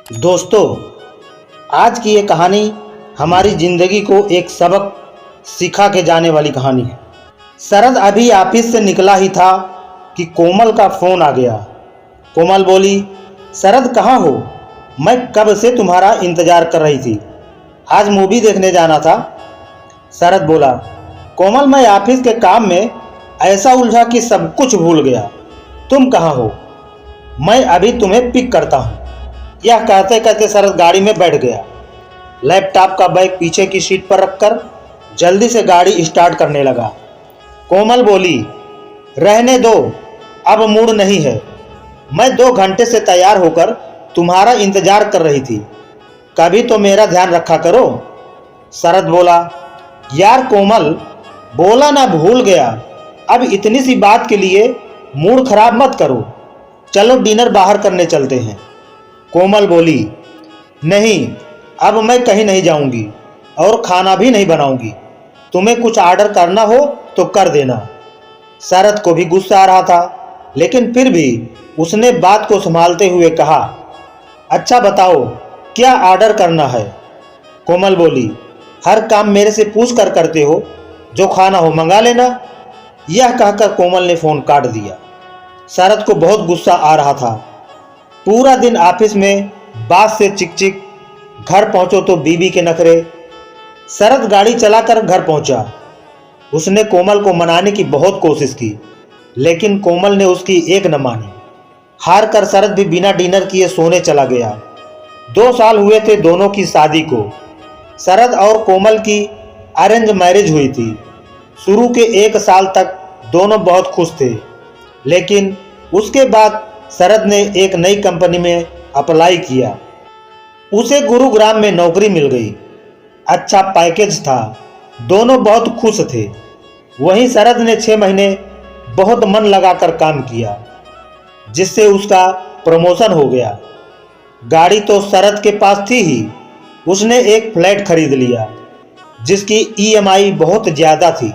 दोस्तों, आज की ये कहानी हमारी ज़िंदगी को एक सबक सिखा के जाने वाली कहानी है। शरद अभी ऑफिस से निकला ही था कि कोमल का फ़ोन आ गया। कोमल बोली, शरद कहाँ हो? मैं कब से तुम्हारा इंतज़ार कर रही थी। आज मूवी देखने जाना था। शरद बोला, कोमल मैं ऑफिस के काम में ऐसा उलझा कि सब कुछ भूल गया। तुम कहाँ हो? मैं अभी तुम्हें पिक करता हूँ। यह कहते कहते शरद गाड़ी में बैठ गया। लैपटॉप का बैग पीछे की सीट पर रखकर जल्दी से गाड़ी स्टार्ट करने लगा। कोमल बोली, रहने दो, अब मूड नहीं है। मैं 2 घंटे से तैयार होकर तुम्हारा इंतजार कर रही थी। कभी तो मेरा ध्यान रखा करो। शरद बोला, यार कोमल, बोला ना भूल गया। अब इतनी सी बात के लिए मूड खराब मत करो। चलो डिनर बाहर करने चलते हैं। कोमल बोली, नहीं, अब मैं कहीं नहीं जाऊंगी और खाना भी नहीं बनाऊंगी। तुम्हें कुछ ऑर्डर करना हो तो कर देना। शरद को भी गुस्सा आ रहा था, लेकिन फिर भी उसने बात को संभालते हुए कहा, अच्छा बताओ क्या ऑर्डर करना है? कोमल बोली, हर काम मेरे से पूछ कर करते हो, जो खाना हो मंगा लेना। यह कहकर कोमल ने फ़ोन काट दिया। शरद को बहुत गुस्सा आ रहा था। पूरा दिन ऑफिस में बात से चिक-चिक, घर पहुंचो तो बीबी के नखरे। शरद गाड़ी चलाकर घर पहुंचा। उसने कोमल को मनाने की बहुत कोशिश की, लेकिन कोमल ने उसकी एक न मानी। हार कर शरद भी बिना डिनर किए सोने चला गया। 2 साल हुए थे दोनों की शादी को। शरद और कोमल की अरेंज मैरिज हुई थी। शुरू के 1 साल तक दोनों बहुत खुश थे, लेकिन उसके बाद शरद ने एक नई कंपनी में अप्लाई किया। उसे गुरुग्राम में नौकरी मिल गई। अच्छा पैकेज था। दोनों बहुत खुश थे। वहीं शरद ने 6 महीने बहुत मन लगाकर काम किया, जिससे उसका प्रमोशन हो गया। गाड़ी तो शरद के पास थी ही। उसने एक फ्लैट खरीद लिया, जिसकी ईएमआई बहुत ज़्यादा थी।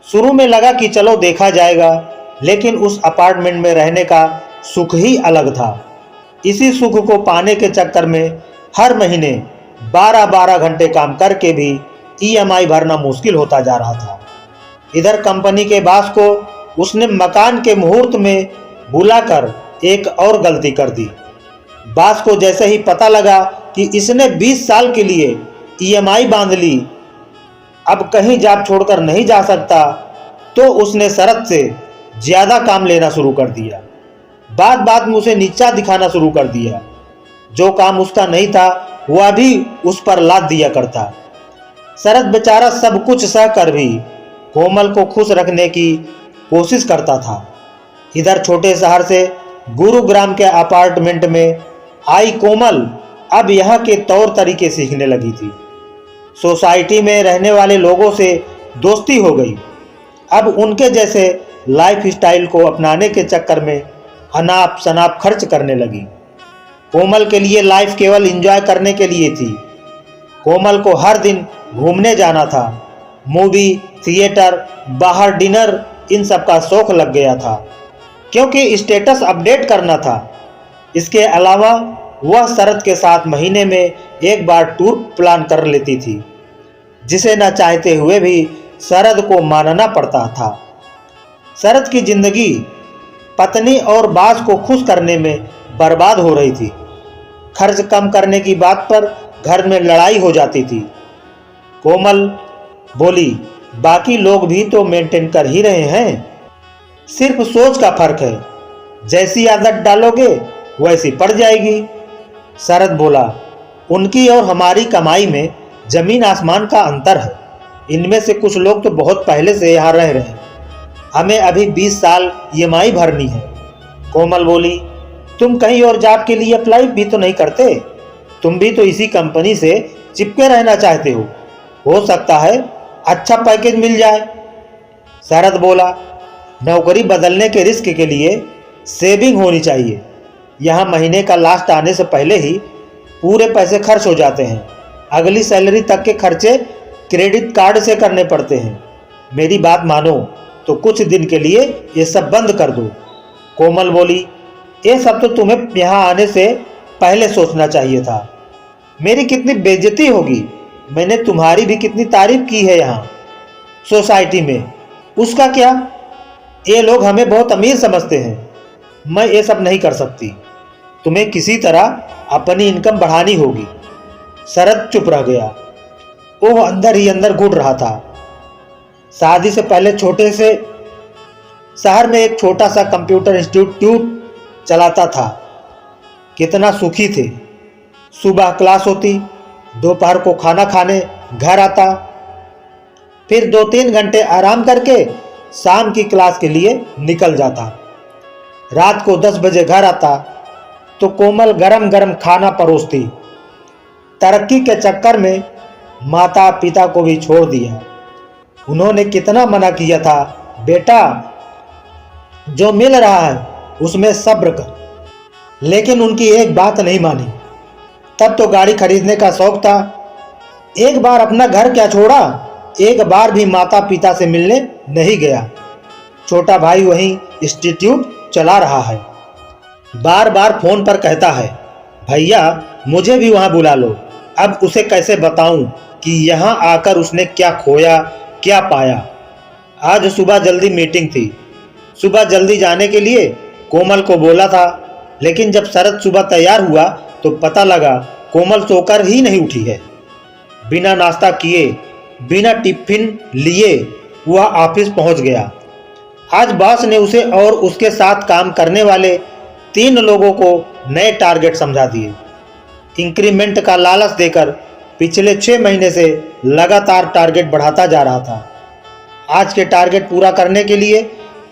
शुरू में लगा कि चलो देखा जाएगा, लेकिन उस अपार्टमेंट में रहने का सुख ही अलग था। इसी सुख को पाने के चक्कर में हर महीने 12-12 घंटे काम करके भी ईएमआई भरना मुश्किल होता जा रहा था। इधर कंपनी के बॉस को उसने मकान के मुहूर्त में बुलाकर एक और गलती कर दी। बॉस को जैसे ही पता लगा कि इसने 20 साल के लिए ईएमआई बांध ली, अब कहीं जॉब छोड़कर नहीं जा सकता, तो उसने शरद से ज़्यादा काम लेना शुरू कर दिया। बात बात में उसे नीचा दिखाना शुरू कर दिया। जो काम उसका नहीं था वह भी उस पर लाद दिया करता। शरद बेचारा सब कुछ सह कर भी कोमल को खुश रखने की कोशिश करता था। इधर छोटे शहर से गुरुग्राम के अपार्टमेंट में आई कोमल अब यहाँ के तौर तरीके सीखने लगी थी। सोसाइटी में रहने वाले लोगों से दोस्ती हो गई। अब उनके जैसे लाइफ स्टाइल को अपनाने के चक्कर में अनाप शनाप खर्च करने लगी। कोमल के लिए लाइफ केवल एंजॉय करने के लिए थी। कोमल को हर दिन घूमने जाना था। मूवी, थिएटर, बाहर डिनर, इन सब का शौक लग गया था, क्योंकि स्टेटस अपडेट करना था। इसके अलावा वह शरद के साथ महीने में एक बार टूर प्लान कर लेती थी, जिसे न चाहते हुए भी शरद को मानना पड़ता था। शरद की जिंदगी पत्नी और बॉस को खुश करने में बर्बाद हो रही थी। खर्च कम करने की बात पर घर में लड़ाई हो जाती थी। कोमल बोली, बाकी लोग भी तो मेंटेन कर ही रहे हैं, सिर्फ सोच का फर्क है। जैसी आदत डालोगे वैसी पड़ जाएगी। शरद बोला, उनकी और हमारी कमाई में जमीन आसमान का अंतर है। इनमें से कुछ लोग तो बहुत पहले से यहाँ रह रहे हैं, हमें अभी 20 साल ईएमआई भरनी है। कोमल बोली, तुम कहीं और जॉब के लिए अप्लाई भी तो नहीं करते? तुम भी तो इसी कंपनी से चिपके रहना चाहते हो सकता है अच्छा पैकेज मिल जाए। शरद बोला, नौकरी बदलने के रिस्क के लिए सेविंग होनी चाहिए। यहाँ महीने का लास्ट आने से पहले ही पूरे पैसे खर्च हो जाते हैं। अगली सैलरी तक के खर्चे क्रेडिट कार्ड से करने पड़ते हैं। मेरी बात मानो तो कुछ दिन के लिए ये सब बंद कर दो। कोमल बोली, ये सब तो तुम्हें यहाँ आने से पहले सोचना चाहिए था। मेरी कितनी बेइज्जती होगी। मैंने तुम्हारी भी कितनी तारीफ की है यहाँ सोसाइटी में। उसका क्या, ये लोग हमें बहुत अमीर समझते हैं। मैं ये सब नहीं कर सकती। तुम्हें किसी तरह अपनी इनकम बढ़ानी होगी। शरद चुप रह गया। वो अंदर ही अंदर घुट रहा था। शादी से पहले छोटे से शहर में एक छोटा सा कंप्यूटर इंस्टीट्यूट चलाता था। कितना सुखी थे। सुबह क्लास होती, दोपहर को खाना खाने घर आता, फिर 2-3 घंटे आराम करके शाम की क्लास के लिए निकल जाता। रात को 10 बजे घर आता तो कोमल गरम गरम खाना परोसती। तरक्की के चक्कर में माता पिता को भी छोड़ दिया। उन्होंने कितना मना किया था, बेटा जो मिल रहा है उसमें सब्र कर, लेकिन उनकी एक बात नहीं मानी। तब तो गाड़ी खरीदने का शौक था। एक बार अपना घर क्या छोड़ा, एक बार भी माता पिता से मिलने नहीं गया। छोटा भाई वहीं इंस्टीट्यूट चला रहा है। बार बार फोन पर कहता है, भैया मुझे भी वहां बुला लो। अब उसे कैसे बताऊं कि यहां आकर उसने क्या खोया क्या पाया। आज सुबह जल्दी मीटिंग थी। सुबह जल्दी जाने के लिए कोमल को बोला था, लेकिन जब शरद सुबह तैयार हुआ तो पता लगा कोमल सोकर ही नहीं उठी है। बिना नाश्ता किए, बिना टिफिन लिए वह ऑफिस पहुंच गया। आज बॉस ने उसे और उसके साथ काम करने वाले 3 लोगों को नए टारगेट समझा दिए। इंक्रीमेंट का लालच देकर पिछले 6 महीने से लगातार टारगेट बढ़ाता जा रहा था। आज के टारगेट पूरा करने के लिए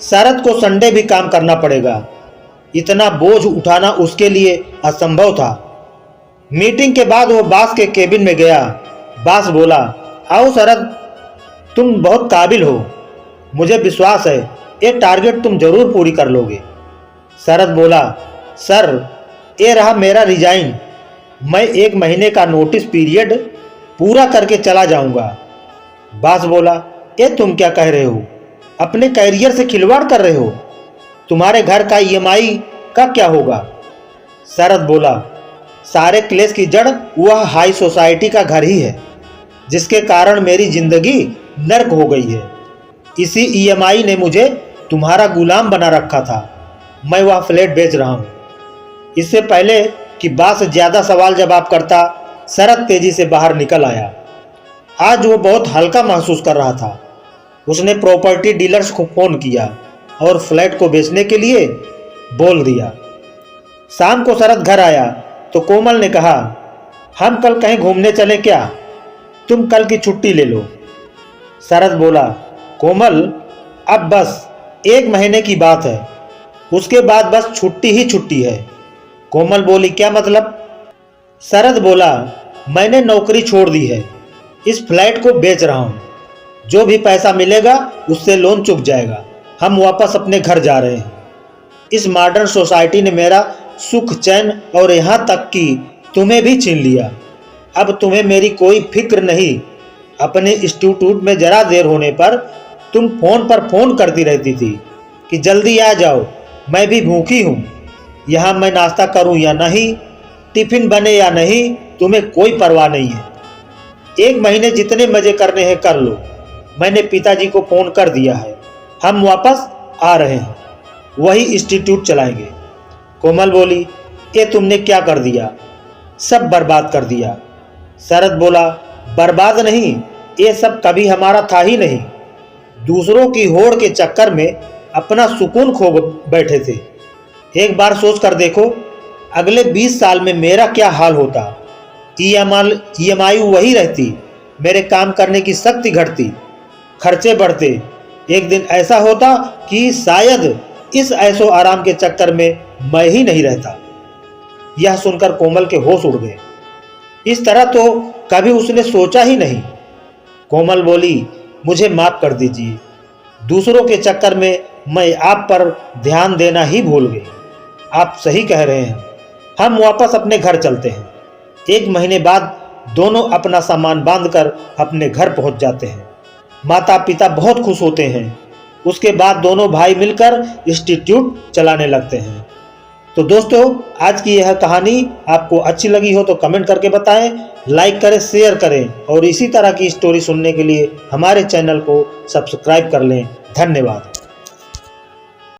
शरद को संडे भी काम करना पड़ेगा। इतना बोझ उठाना उसके लिए असंभव था। मीटिंग के बाद वो बॉस के केबिन में गया। बॉस बोला, आओ शरद, तुम बहुत काबिल हो। मुझे विश्वास है ये टारगेट तुम जरूर पूरी कर लोगे। शरद बोला, सर ये रहा मेरा रिजाइन। मैं 1 महीने का नोटिस पीरियड पूरा करके चला जाऊंगा। बॉस बोला, ये तुम क्या कह रहे हो, अपने कैरियर से खिलवाड़ कर रहे हो। तुम्हारे घर का EMI का क्या होगा। शरद बोला, सारे क्लेश की जड़ वह हाई सोसाइटी का घर ही है, जिसके कारण मेरी जिंदगी नर्क हो गई है। इसी EMI ने मुझे तुम्हारा गुलाम बना रखा था। मैं वह फ्लैट बेच रहा हूँ। इससे पहले कि बॉस ज्यादा सवाल जवाब करता, शरद तेजी से बाहर निकल आया। आज वो बहुत हल्का महसूस कर रहा था। उसने प्रॉपर्टी डीलर्स को फोन किया और फ्लैट को बेचने के लिए बोल दिया। शाम को शरद घर आया तो कोमल ने कहा, हम कल कहीं घूमने चलें क्या, तुम कल की छुट्टी ले लो। शरद बोला, कोमल अब बस 1 महीने की बात है, उसके बाद बस छुट्टी ही छुट्टी है। कोमल बोली, क्या मतलब। शरद बोला, मैंने नौकरी छोड़ दी है, इस फ्लैट को बेच रहा हूँ। जो भी पैसा मिलेगा उससे लोन चुक जाएगा। हम वापस अपने घर जा रहे हैं। इस मॉडर्न सोसाइटी ने मेरा सुख चैन और यहाँ तक कि तुम्हें भी छीन लिया। अब तुम्हें मेरी कोई फिक्र नहीं। अपने इंस्टीट्यूट में जरा देर होने पर तुम फोन पर फोन करती रहती थी कि जल्दी आ जाओ, मैं भी भूखी हूँ। यहाँ मैं नाश्ता करूँ या नहीं, टिफिन बने या नहीं, तुम्हें कोई परवाह नहीं है। 1 महीने जितने मजे करने हैं कर लो। मैंने पिताजी को फोन कर दिया है, हम वापस आ रहे हैं, वही इंस्टीट्यूट चलाएंगे। कोमल बोली, ये तुमने क्या कर दिया, सब बर्बाद कर दिया। शरद बोला, बर्बाद नहीं, ये सब कभी हमारा था ही नहीं। दूसरों की होड़ के चक्कर में अपना सुकून खो बैठे थे। एक बार सोच कर देखो, अगले 20 साल में मेरा क्या हाल होता। EMI वही रहती, मेरे काम करने की शक्ति घटती, खर्चे बढ़ते। एक दिन ऐसा होता कि शायद इस ऐशो आराम के चक्कर में मैं ही नहीं रहता। यह सुनकर कोमल के होश उड़ गए। इस तरह तो कभी उसने सोचा ही नहीं। कोमल बोली, मुझे माफ कर दीजिए, दूसरों के चक्कर में मैं आप पर ध्यान देना ही भूल गई। आप सही कह रहे हैं, हम वापस अपने घर चलते हैं। 1 महीने बाद दोनों अपना सामान बांधकर अपने घर पहुंच जाते हैं। माता पिता बहुत खुश होते हैं। उसके बाद दोनों भाई मिलकर इंस्टीट्यूट चलाने लगते हैं। तो दोस्तों, आज की यह कहानी आपको अच्छी लगी हो तो कमेंट करके बताएं, लाइक करें, शेयर करें और इसी तरह की स्टोरी सुनने के लिए हमारे चैनल को सब्सक्राइब कर लें। धन्यवाद।